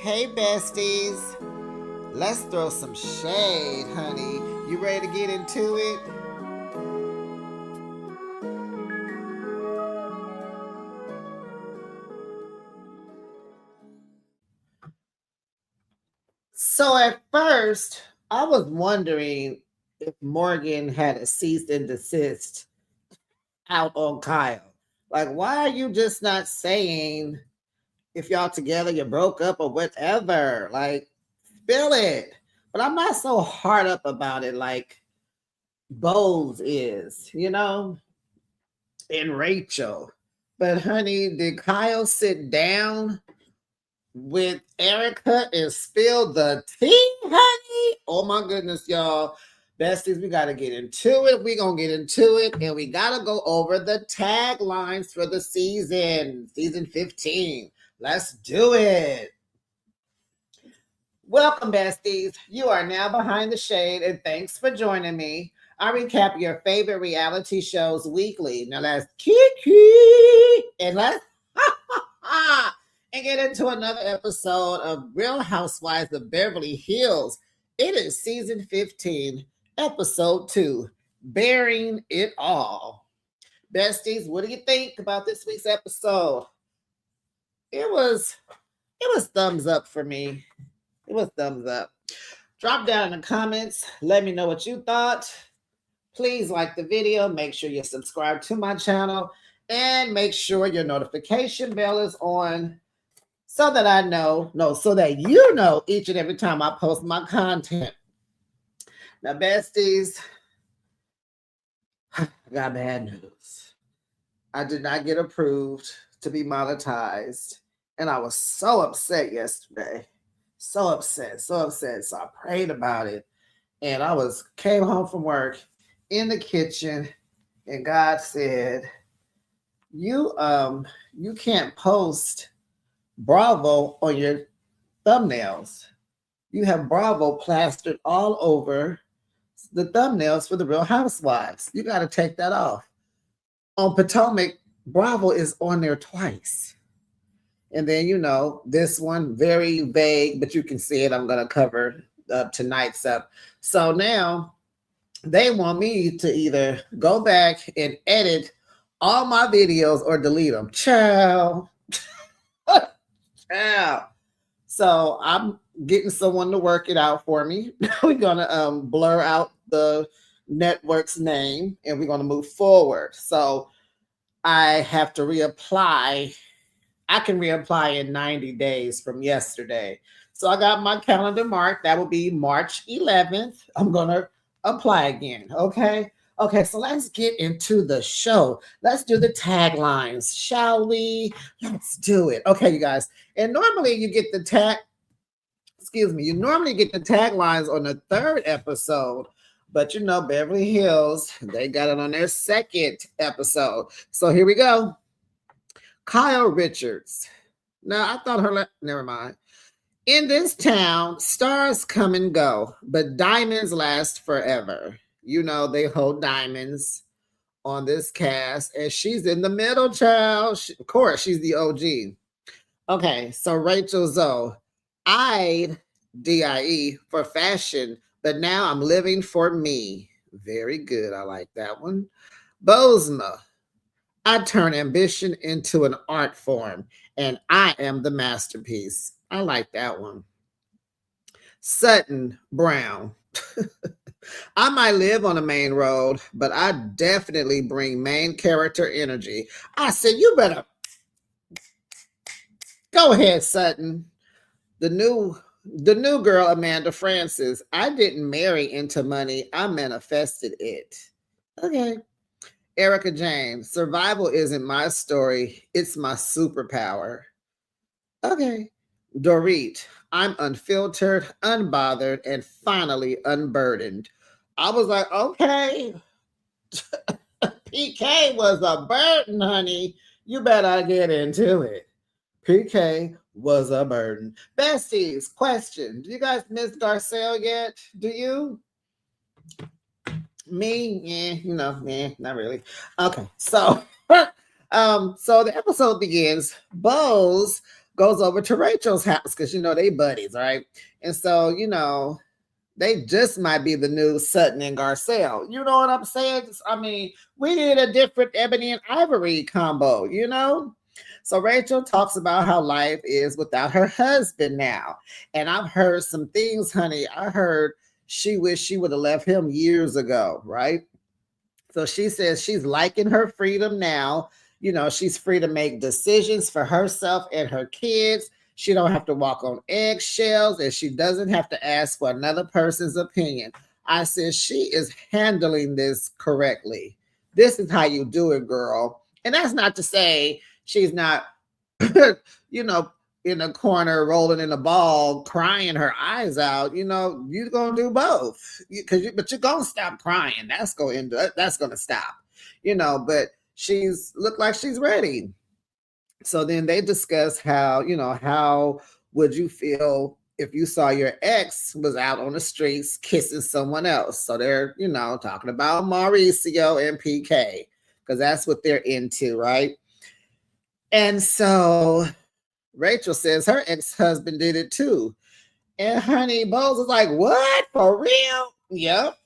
Hey, besties. Let's throw some shade, honey. You ready to get into it? So at first, I was wondering if Morgan had a cease and desist out on Kyle. Like, why are you just not saying if y'all together, you broke up or whatever? Like, spill it. But I'm not so hard up about it like Bose is, and Rachel. But honey, did Kyle sit down with Erica and spill the tea, honey? Oh my goodness, y'all. Besties, we got to get into it. We're going to get into it. And we got to go over the taglines for the season 15. Let's do it. Welcome, besties. You are now behind the shade, and thanks for joining me. I recap your favorite reality shows weekly. Now let's kiki and let's and get into another episode of Real Housewives of Beverly Hills. It is season 15, episode 2, Bearing It All. Besties, what do you think about this week's episode? It was thumbs up for me. It was thumbs up. Drop down in the comments. Let me know what you thought. Please like the video. Make sure you subscribe to my channel. And make sure your notification bell is on so that so that you know each and every time I post my content. Now, besties, I got bad news. I did not get approved to be monetized. And I was so upset yesterday. So upset. So I prayed about it. And I came home from work in the kitchen, and God said, you can't post Bravo on your thumbnails. You have Bravo plastered all over the thumbnails for the Real Housewives. You got to take that off. On Potomac, Bravo is on there twice. And then, this one, very vague, but you can see it. I'm going to cover tonight's up. So now they want me to either go back and edit all my videos or delete them. Ciao. Ciao. So I'm getting someone to work it out for me. We're going to blur out the network's name, and we're going to move forward. So I have to reapply. I can reapply in 90 days from yesterday. So I got my calendar marked. That will be March 11th. I'm going to apply again. Okay. So let's get into the show. Let's do the taglines, shall we? Let's do it. Okay, you guys. And normally you get the normally get the taglines on the third episode. But Beverly Hills, they got it on their second episode. So here we go. Kyle Richards. Now, I thought never mind. In this town, stars come and go, but diamonds last forever. They hold diamonds on this cast, and she's in the middle, child. Of course, she's the OG. Okay, so Rachel Zoe, DIE for fashion, but now I'm living for me. Very good. I like that one. Bosma, I turn ambition into an art form, and I am the masterpiece. I like that one. Sutton Brown. I might live on a main road, but I definitely bring main character energy. I said, you better go ahead, Sutton. The new girl, Amanda Francis. I didn't marry into money. I manifested it. Okay. Erica James, survival isn't my story. It's my superpower. Okay. Dorit, I'm unfiltered, unbothered, and finally unburdened. I was like, okay. PK was a burden, honey. You better get into it. PK was a burden. Besties, question. Do you guys miss Garcelle yet? Do you? Me? Not really. Okay, so so the episode begins. Bose goes over to Rachel's house because, they buddies, right? And so, they just might be the new Sutton and Garcelle. You know what I'm saying? I mean, we need a different Ebony and Ivory combo, So Rachel talks about how life is without her husband now. And I've heard some things, honey. I heard she wished she would have left him years ago, right? So she says she's liking her freedom now. She's free to make decisions for herself and her kids. She don't have to walk on eggshells, and she doesn't have to ask for another person's opinion. I said she is handling this correctly. This is how you do it, girl. And that's not to say she's not, in a corner rolling in a ball, crying her eyes out. You're gonna do both, but you're gonna stop crying. That's gonna stop. But she's looked like she's ready. So then they discuss how would you feel if you saw your ex was out on the streets kissing someone else? So they're, talking about Mauricio and PK, because that's what they're into, right? And so Rachel says her ex-husband did it too. And honey, Bose is like, what? For real? Yep.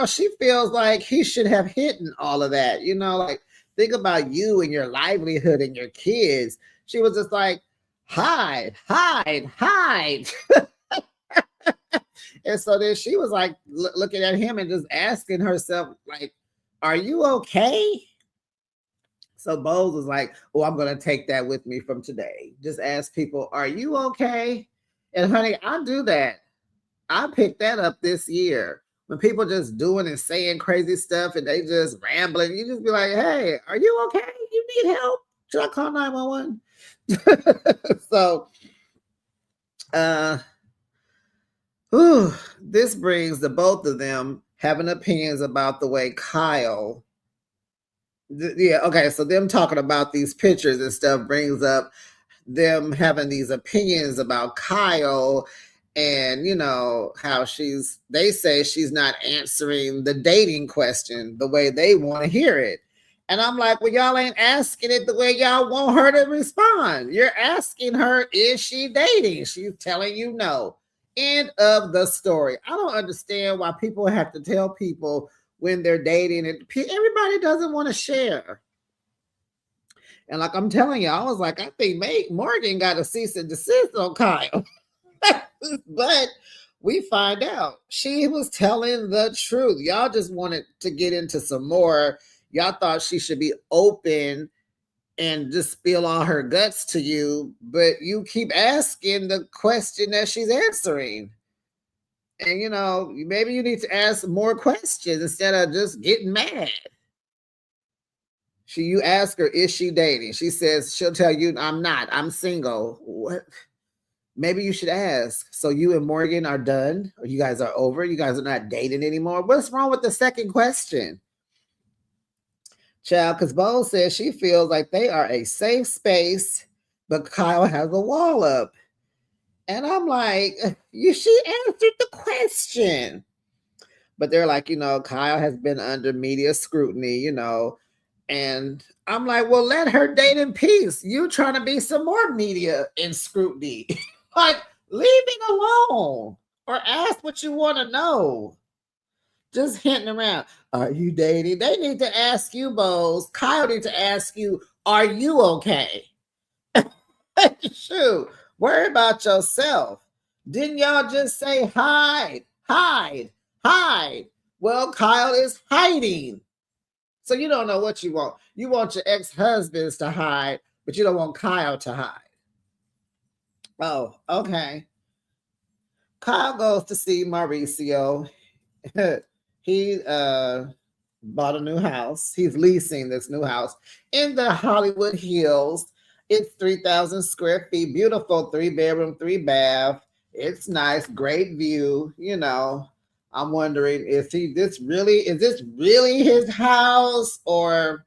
She feels like he should have hidden all of that. Like, think about you and your livelihood and your kids. She was just like, hide. And so then she was like looking at him and just asking herself, like, are you okay? So Bose was like, oh, I'm going to take that with me from today. Just ask people, are you okay? And honey, I do that. I picked that up this year. When people just doing and saying crazy stuff and they just rambling, you just be like, hey, are you okay? You need help? Should I call 911? So, this brings the both of them having opinions about the way Kyle. So them talking about these pictures and stuff brings up them having these opinions about Kyle and, how they say she's not answering the dating question the way they want to hear it. And I'm like, well, y'all ain't asking it the way y'all want her to respond. You're asking her, is she dating? She's telling you no. End of the story. I don't understand why people have to tell people when they're dating, and everybody doesn't want to share. And like I'm telling you, I was like, I think Morgan got a cease and desist on Kyle. But we find out she was telling the truth. Y'all just wanted to get into some more. Y'all thought she should be open and just spill all her guts to you, but you keep asking the question that she's answering. And, maybe you need to ask more questions instead of just getting mad. You ask her, is she dating? She says, she'll tell you, I'm not. I'm single. What? Maybe you should ask. So you and Morgan are done? Or you guys are over? You guys are not dating anymore? What's wrong with the second question? Child, because Bose says she feels like they are a safe space, but Kyle has a wall up. And I'm like, she answered the question. But they're like, Kyle has been under media scrutiny, and I'm like, well, let her date in peace. You trying to be some more media and scrutiny. Like, leave it alone or ask what you want to know. Just hinting around. Are you dating? They need to ask you, Bose. Kyle need to ask you, are you okay? Shoot. Worry about yourself. Didn't y'all just say hide? Well, Kyle is hiding. So you don't know what you want. You want your ex-husbands to hide, but you don't want Kyle to hide. Oh, okay. Kyle goes to see Mauricio. He bought a new house. He's leasing this new house in the Hollywood Hills. It's 3,000 square feet, beautiful 3-bedroom, 3-bath. It's nice, great view. I'm wondering, is this really his house, or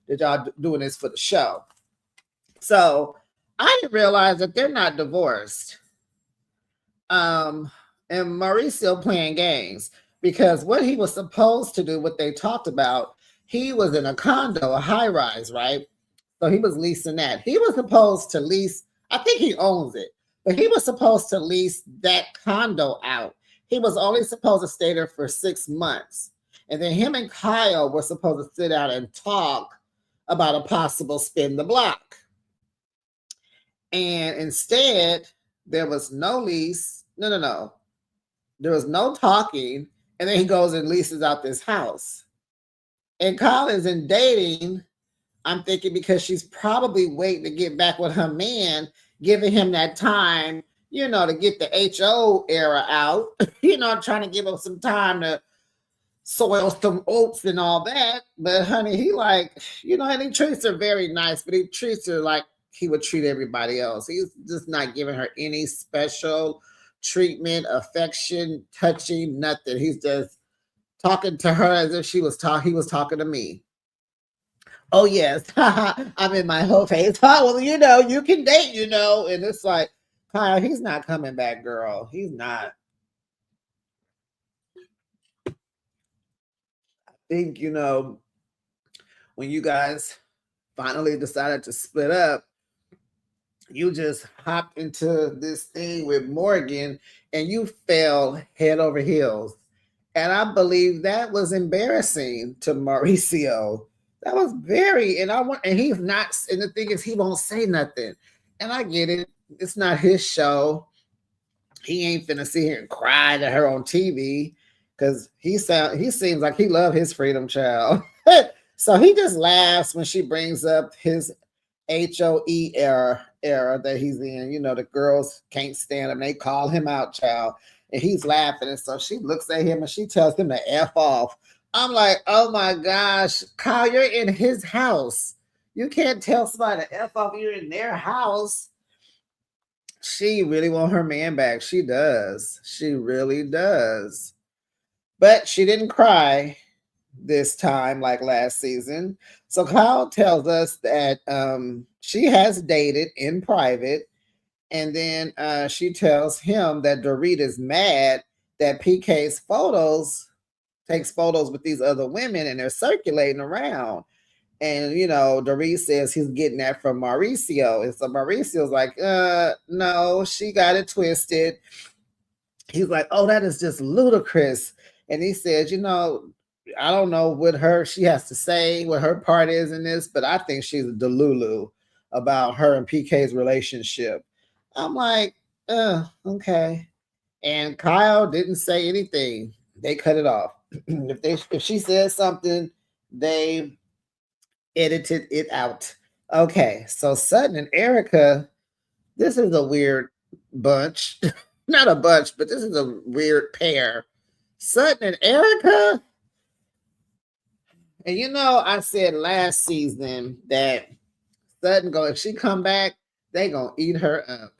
did y'all doing this for the show? So I didn't realize that they're not divorced. And Mauricio playing games, because what he was supposed to do, what they talked about, he was in a condo, a high rise, right? So he was leasing that. He was supposed to lease, I think he owns it, but he was supposed to lease that condo out. He was only supposed to stay there for 6 months. And then him and Kyle were supposed to sit down and talk about a possible spin the block. And instead, there was no lease. No. There was no talking. And then he goes and leases out this house. And Kyle isn't dating, I'm thinking, because she's probably waiting to get back with her man, giving him that time, to get the HO era out, trying to give him some time to soil some oats and all that. But honey, he and he treats her very nice, but he treats her like he would treat everybody else. He's just not giving her any special treatment, affection, touching, nothing. He's just talking to her as if he was talking to me. Oh yes, I'm in my whole face. Oh, well, you can date, and it's like, Kyle, he's not coming back, girl. He's not. I think, when you guys finally decided to split up, you just hopped into this thing with Morgan and you fell head over heels. And I believe that was embarrassing to Mauricio. That was and he's not, and the thing is, he won't say nothing. And I get it. It's not his show. He ain't finna sit here and cry to her on TV because he seems like he love his freedom child. So he just laughs when she brings up his HOE era that he's in. The girls can't stand him. They call him out, child. And he's laughing. And so she looks at him and she tells him to F off. I'm like, oh my gosh, Kyle, you're in his house. You can't tell somebody to F off. You're in their house. She really wants her man back. She does. She really does. But she didn't cry this time like last season. So Kyle tells us that she has dated in private. And then she tells him that Dorit is mad that PK's takes photos with these other women and they're circulating around. And, Dorit says he's getting that from Mauricio. And so Mauricio's like, no, she got it twisted. He's like, oh, that is just ludicrous. And he says, I don't know what she has to say, what her part is in this, but I think she's a delulu about her and PK's relationship. I'm like, okay. And Kyle didn't say anything. They cut it off. If she says something, they edited it out. Okay, so Sutton and Erica, this is a weird bunch. Not a bunch, but this is a weird pair. Sutton and Erica. And I said last season that Sutton if she come back, they gonna eat her up.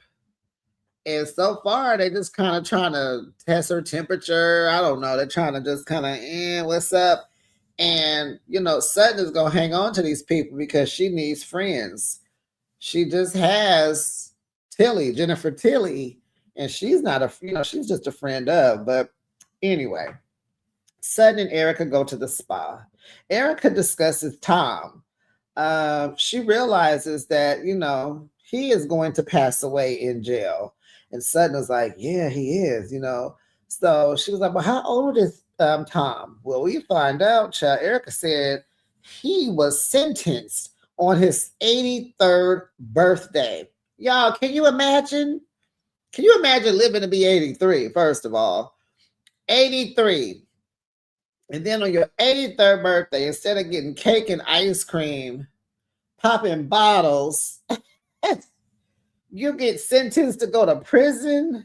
And so far, they just kind of trying to test her temperature. I don't know. They're trying to just kind of, what's up? And, Sutton is going to hang on to these people because she needs friends. She just has Jennifer Tilly, and she's not she's just a friend of. But anyway, Sutton and Erica go to the spa. Erica discusses Tom. She realizes that, he is going to pass away in jail. And Sutton was like, yeah, he is, So she was like, well, how old is Tom? Well, we find out, child. Erica said he was sentenced on his 83rd birthday. Y'all, can you imagine? Can you imagine living to be 83, first of all? 83. And then on your 83rd birthday, instead of getting cake and ice cream, popping bottles, you get sentenced to go to prison.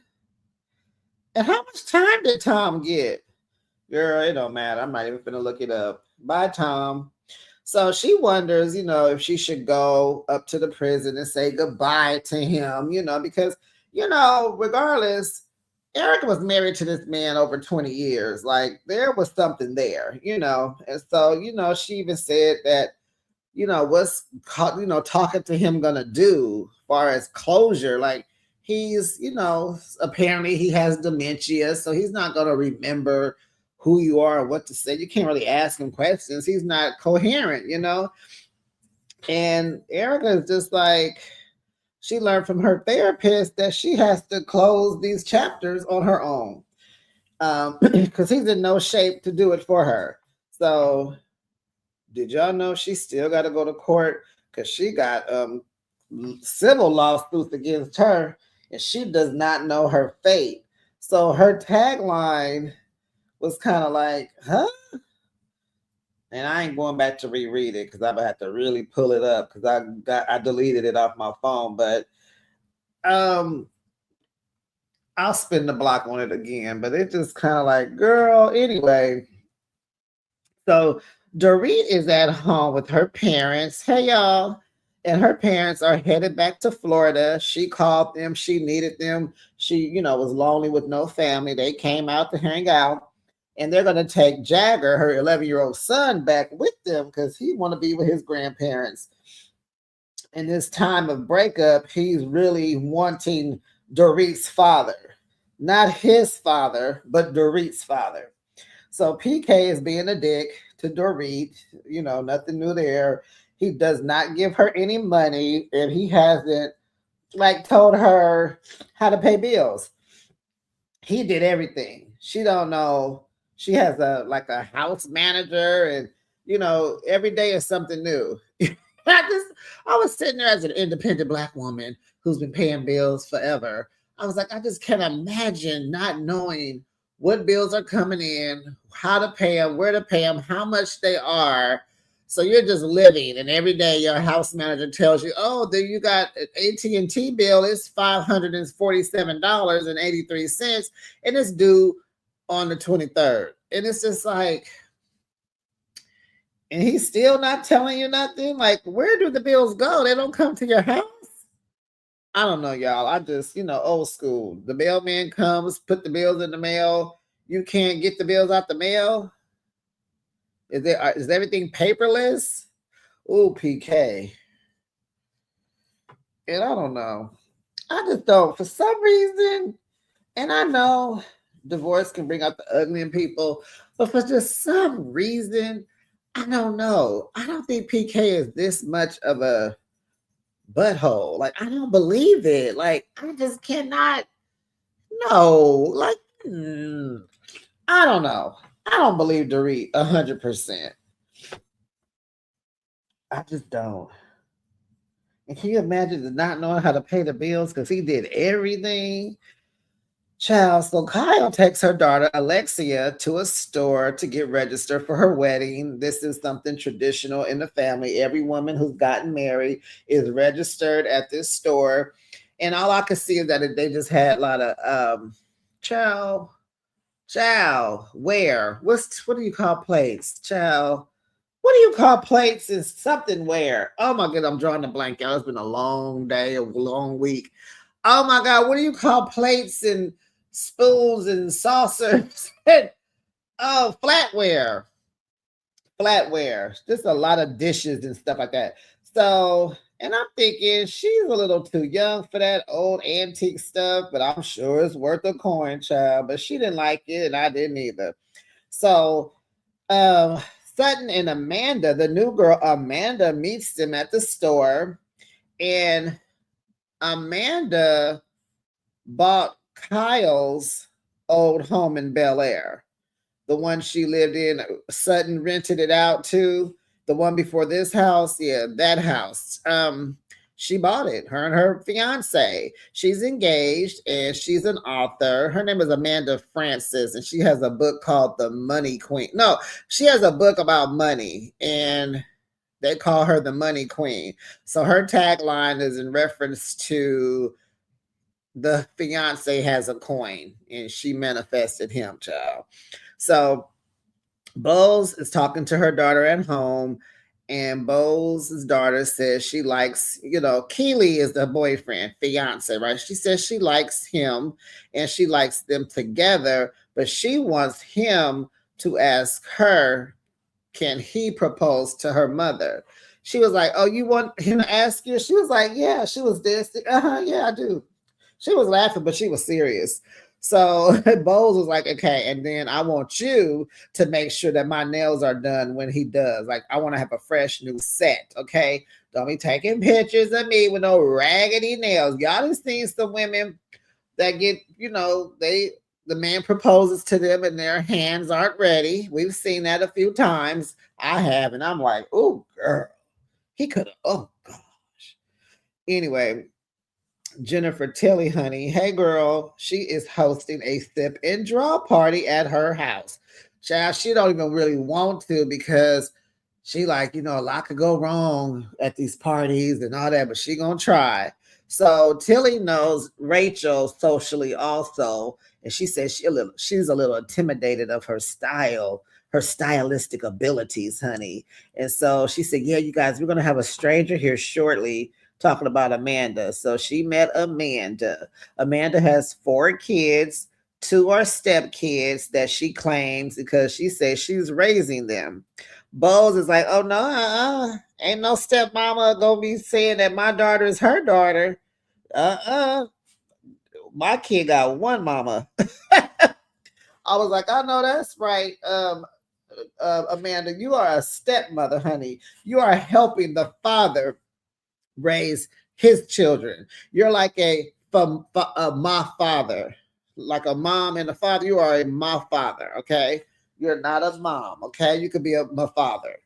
And how much time did Tom get? Girl, it don't matter. I'm not even going to look it up. Bye, Tom. So she wonders, if she should go up to the prison and say goodbye to him, because, regardless, Erica was married to this man over 20 years. Like, there was something there, And so, she even said that, what's, talking to him going to do as far as closure? Like, he's, apparently he has dementia, so he's not going to remember who you are or what to say. You can't really ask him questions. He's not coherent, And Erica is just like, she learned from her therapist that she has to close these chapters on her own. Because he's in no shape to do it for her. So did y'all know she still got to go to court because she got civil lawsuits against her, and she does not know her fate. So her tagline was kind of like, huh? And I ain't going back to reread it because I'm gonna have to really pull it up because I deleted it off my phone. But I'll spin the block on it again. But it's just kind of like, girl, anyway. So Dorit is at home with her parents. Hey y'all. And her parents are headed back to Florida. She called them. She needed them. She, was lonely with no family. They came out to hang out. And they're going to take Jagger, her 11-year-old son, back with them because he want to be with his grandparents. In this time of breakup, he's really wanting Dorit's father. Not his father, but Dorit's father. So PK is being a dick to Dorit. Nothing new there. He does not give her any money, and he hasn't told her how to pay bills. He did everything. She don't know. She has a house manager, and every day is something new. I was sitting there as an independent Black woman who's been paying bills forever. I was like, I just can't imagine not knowing what bills are coming in, how to pay them, where to pay them, how much they are. So you're just living, and every day your house manager tells you, oh, there you got an AT&T bill. It's $547.83, and it's due on the 23rd. And it's just like, and he's still not telling you nothing. Like, where do the bills go? They don't come to your house? I don't know, y'all. I just, old school. The mailman comes, put the bills in the mail. You can't get the bills out the mail. Is everything paperless? Ooh, PK. And I don't know. I just don't. For some reason, and I know divorce can bring out the ugly in people, but for just some reason, I don't know. I don't think PK is this much of a butthole. Like, I don't believe it. Like, I just cannot. No. Like, I don't know. I don't believe Dorit 100%. I just don't. And can you imagine not knowing how to pay the bills because he did everything? Child, so Kyle takes her daughter Alexia to a store to get registered for her wedding. This is something traditional in the family. Every woman who's gotten married is registered at this store. And all I could see is that they just had a lot of child, where? What do you call plates? Child, what do you call plates and something where? Oh my God, I'm drawing a blank out. It's been a long day, a long week. Oh my God, what do you call plates and spoons and saucers? Oh, flatware. Just a lot of dishes and stuff like that. So, and I'm thinking she's a little too young for that old antique stuff, but I'm sure it's worth a coin, child. But she didn't like it, and I didn't either. So, Sutton and Amanda, the new girl, Amanda meets them at the store, and Amanda bought Kyle's old home in Bel Air. The one she lived in, Sutton rented it out to. The one before this house, yeah, that house. She bought it, her and her fiance. She's engaged and she's an author. Her name is Amanda Francis, and she has a book called The Money Queen. No, she has a book about money, and they call her the Money Queen. So her tagline is in reference to the fiance has a coin, and she manifested him, child. So Bose is talking to her daughter at home, and Bose's daughter says she likes, Keely is the boyfriend, fiance, right? She says she likes him and she likes them together, but she wants him to ask her, can he propose to her mother? She was like, oh, you want him to ask you? She was like, yeah. She was this. Yeah, I do. She was laughing, but she was serious. So Bose was like, okay, and then I want you to make sure that my nails are done when he does. Like, I want to have a fresh new set, okay? Don't be taking pictures of me with no raggedy nails. Y'all just seen some women that get, the man proposes to them and their hands aren't ready. We've seen that a few times. I have, and I'm like, oh, girl, he could have, oh, gosh. Anyway, Jennifer Tilly, honey, hey, girl, she is hosting a sip and draw party at her house. Child, she don't even really want to because she like, a lot could go wrong at these parties and all that, but she gonna try. So Tilly knows Rachel socially also, and she says she's a little intimidated of her style, her stylistic abilities, honey. And so she said, yeah, you guys, we're gonna have a stranger here shortly talking about Amanda. So she met Amanda. Amanda has 4 kids. 2 are step kids that she claims because she says she's raising them. Bose is like, oh no, ain't no stepmama gonna be saying that my daughter is her daughter. My kid got one mama. I was like, I know that's right. Amanda, you are a stepmother, honey. You are helping the father raise his children. You're like my father, like a mom and a father. You are a my father, okay? You're not a mom, okay? You could be my father.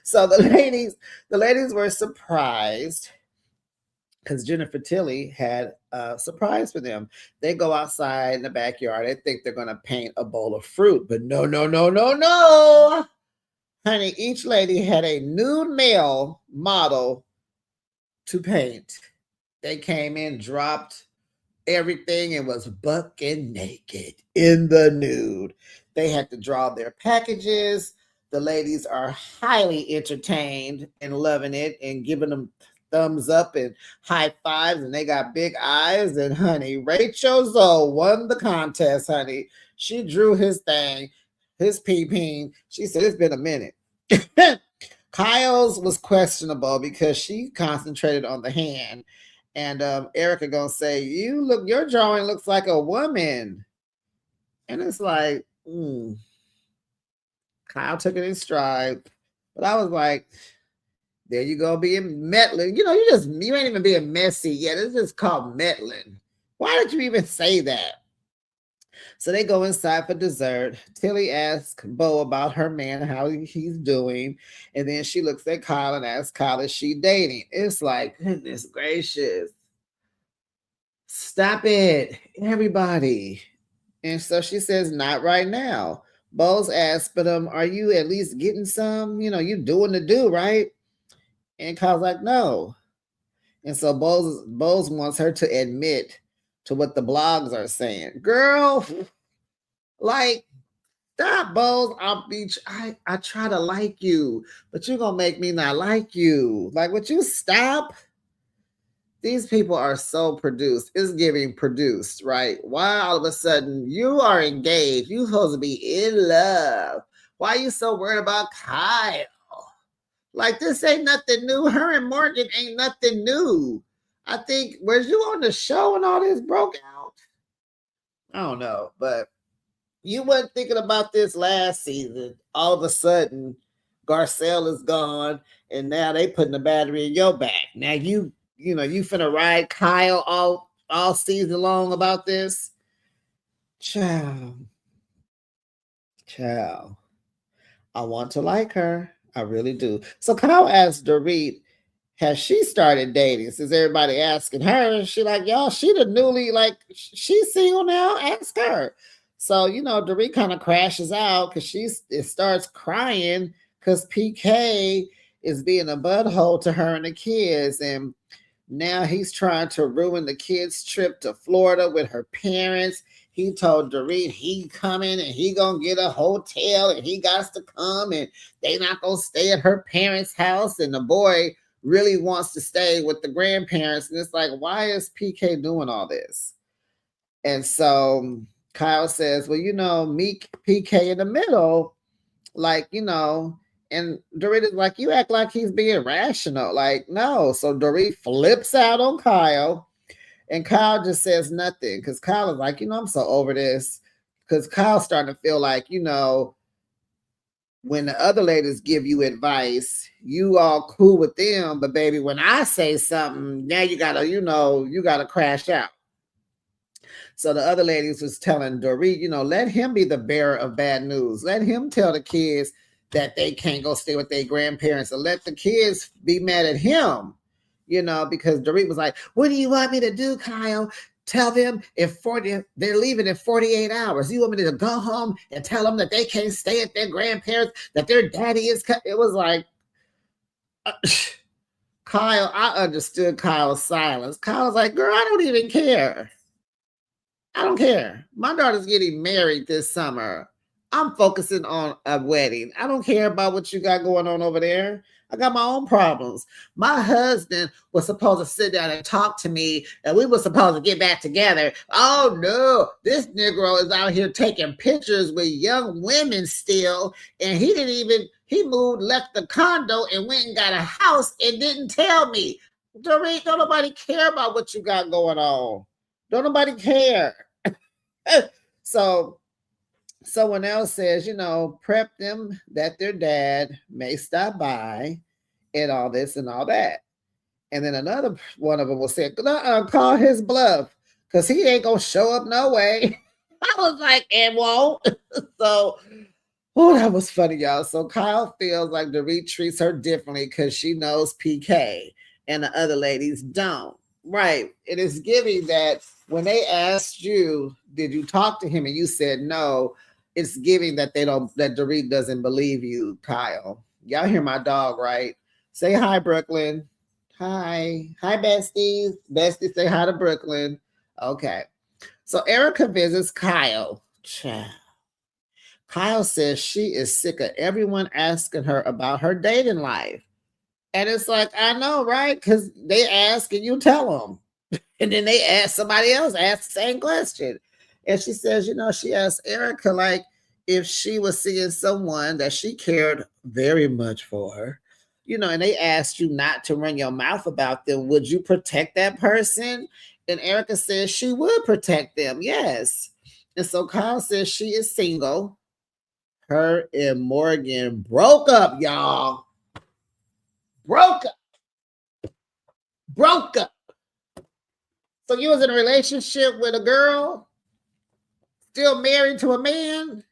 So the ladies were surprised because Jennifer Tilly had a surprise for them. They go outside in the backyard. They think they're gonna paint a bowl of fruit, but no, no, no, no, no. Honey, each lady had a nude male model to paint. They came in, dropped everything, and was bucking naked in the nude. They had to draw their packages. The ladies are highly entertained and loving it and giving them thumbs up and high fives, and they got big eyes. And honey, Rachel Zoe won the contest, honey. She drew his thing, his pee-peen. She said, it's been a minute. Kyle's was questionable because she concentrated on the hand. And Erica gonna say, your drawing looks like a woman. And it's like, Kyle took it in stride. But I was like, there you go, being meddling. You ain't even being messy yet. It's just called meddling. Why did you even say that? So they go inside for dessert. Tilly asks Bo about her man, how he's doing. And then she looks at Kyle and asks Kyle, is she dating? It's like, goodness gracious. Stop it, everybody. And so she says, not right now. Bose asks, but are you at least getting some? You doing the do, right? And Kyle's like, no. And so Bose wants her to admit to what the blogs are saying. Girl, like, stop, Bose. I try to like you, but you're gonna make me not like you. Like, would you stop? These people are so produced. It's giving produced, right? Why all of a sudden you are engaged? You supposed to be in love. Why are you so worried about Kyle? Like, this ain't nothing new. Her and Morgan ain't nothing new. I think, was you on the show and all this broke out? I don't know, but you wasn't thinking about this last season. All of a sudden, Garcelle is gone, and now they putting the battery in your back. Now you finna ride Kyle all season long about this? Child. I want to like her. I really do. So Kyle asked Dorit, has she started dating? Since everybody asking her, she like, y'all, she the newly, like, she's single now. Ask her. So, Dorit kind of crashes out because it starts crying because PK is being a butthole to her and the kids. And now he's trying to ruin the kids' trip to Florida with her parents. He told Dorit he coming and he gonna get a hotel and he got to come and they not gonna stay at her parents' house. And the boy really wants to stay with the grandparents. And it's like, why is PK doing all this? And so Kyle says, well, meet PK in the middle, like, and Dorit is like, you act like he's being rational. Like, no. So Dorit flips out on Kyle, and Kyle just says nothing because Kyle is like, I'm so over this. Because Kyle's starting to feel like, when the other ladies give you advice, you all cool with them, but baby, when I say something, now you gotta, you gotta crash out. So the other ladies was telling Dorit, let him be the bearer of bad news. Let him tell the kids that they can't go stay with their grandparents, and let the kids be mad at him, because Dorit was like, what do you want me to do, Kyle? Tell them they're leaving in 48 hours. You want me to go home and tell them that they can't stay at their grandparents, that their daddy is it was like, Kyle, I understood Kyle's silence. Kyle's like, girl, I don't even care. I don't care. My daughter's getting married this summer. I'm focusing on a wedding. I don't care about what you got going on over there. I got my own problems. My husband was supposed to sit down and talk to me, and we were supposed to get back together. Oh no, this Negro is out here taking pictures with young women still, and he moved, left the condo, and went and got a house and didn't tell me. Dorit, don't nobody care about what you got going on. Don't nobody care. So someone else says, prep them that their dad may stop by and all this and all that. And then another one of them will say, call his bluff because he ain't going to show up no way. I was like, and won't. So, that was funny, y'all. So Kyle feels like Dorit treats her differently because she knows PK and the other ladies don't. Right. It is giving that when they asked you, did you talk to him? And you said no, it's giving that that Dorit doesn't believe you, Kyle. Y'all hear my dog, right? Say hi, Brooklyn. Hi. Hi, besties. Besties, say hi to Brooklyn. Okay. So Erica visits Kyle. Kyle says she is sick of everyone asking her about her dating life. And it's like, I know, right? Because they ask and you tell them. And then they ask somebody else, ask the same question. And she says, she asked Erica, like, if she was seeing someone that she cared very much for, and they asked you not to run your mouth about them, would you protect that person? And Erica says she would protect them, yes. And so Kyle says she is single. Her and Morgan broke up, y'all. Broke up. So you was in a relationship with a girl, still married to a man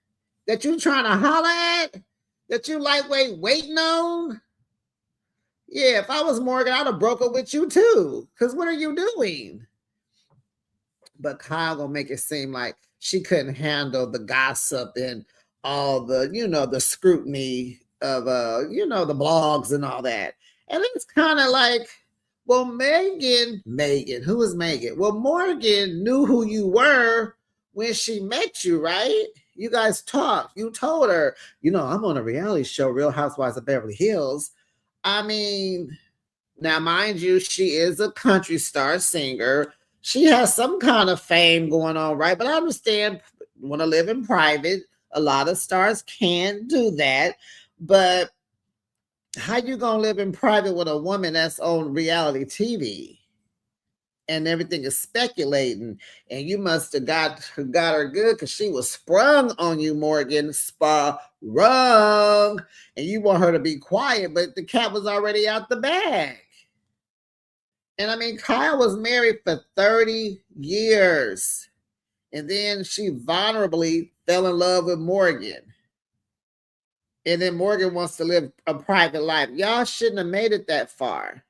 that you trying to holler at, that you lightweight waiting on? Yeah, if I was Morgan, I'd have broke up with you too. Because what are you doing? But Kyle gonna make it seem like she couldn't handle the gossip and all the, the scrutiny of the blogs and all that. And it's kind of like, well, Megan, who is Megan? Well, Morgan knew who you were when she met you, right? You guys talked. You told her, I'm on a reality show, Real Housewives of Beverly Hills. I mean, now, mind you, she is a country star singer. She has some kind of fame going on, right? But I understand, want to live in private. A lot of stars can do that. But how you gonna live in private with a woman that's on reality TV and everything is speculating? And you must have got her good because she was sprung on you, Morgan. Sprung. And you want her to be quiet, but the cat was already out the bag. And I mean, Kyle was married for 30 years. And then she vulnerably fell in love with Morgan. And then Morgan wants to live a private life. Y'all shouldn't have made it that far.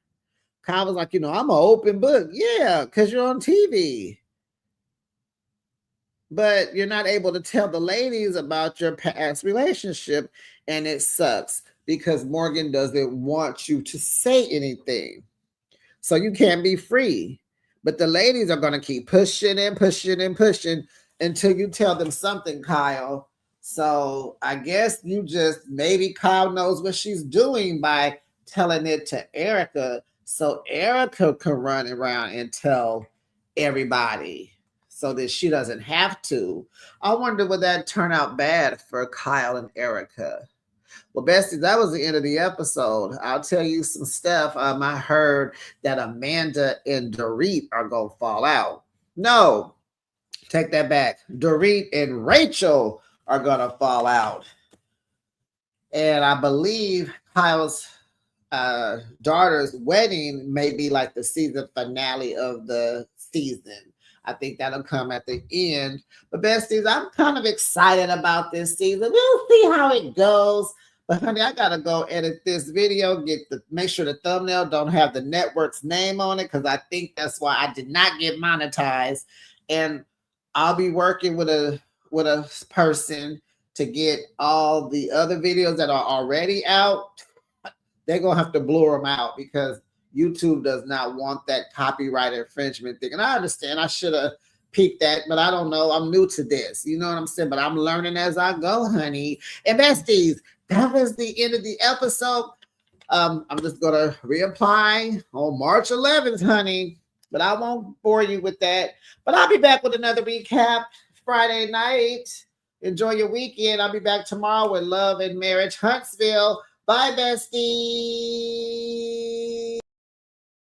Kyle was like, I'm an open book. Yeah, because you're on TV. But you're not able to tell the ladies about your past relationship. And it sucks because Morgan doesn't want you to say anything. So you can't be free. But the ladies are going to keep pushing and pushing and pushing until you tell them something, Kyle. So I guess maybe Kyle knows what she's doing by telling it to Erica. So Erica can run around and tell everybody so that she doesn't have to. I wonder would that turn out bad for Kyle and Erica? Well, besties, that was the end of the episode. I'll tell you some stuff. I heard that Amanda and Dorit are going to fall out. No, take that back. Dorit and Rachel are going to fall out. And I believe Kyle's daughter's wedding may be like the season finale of the season. I think that'll come at the end. But besties, I'm kind of excited about this season. We'll see how it goes. But honey, I gotta go edit this video, make sure the thumbnail don't have the network's name on it, because I think that's why I did not get monetized. And I'll be working with a person to get all the other videos that are already out. They're gonna have to blur them out because YouTube does not want that copyright infringement thing. And I understand I should have peeped that, but I don't know. I'm new to this. You know what I'm saying? But I'm learning as I go, honey. And besties, that was the end of the episode. I'm just gonna reapply on March 11th, honey. But I won't bore you with that. But I'll be back with another recap Friday night. Enjoy your weekend. I'll be back tomorrow with Love and Marriage Huntsville. Bye, besties.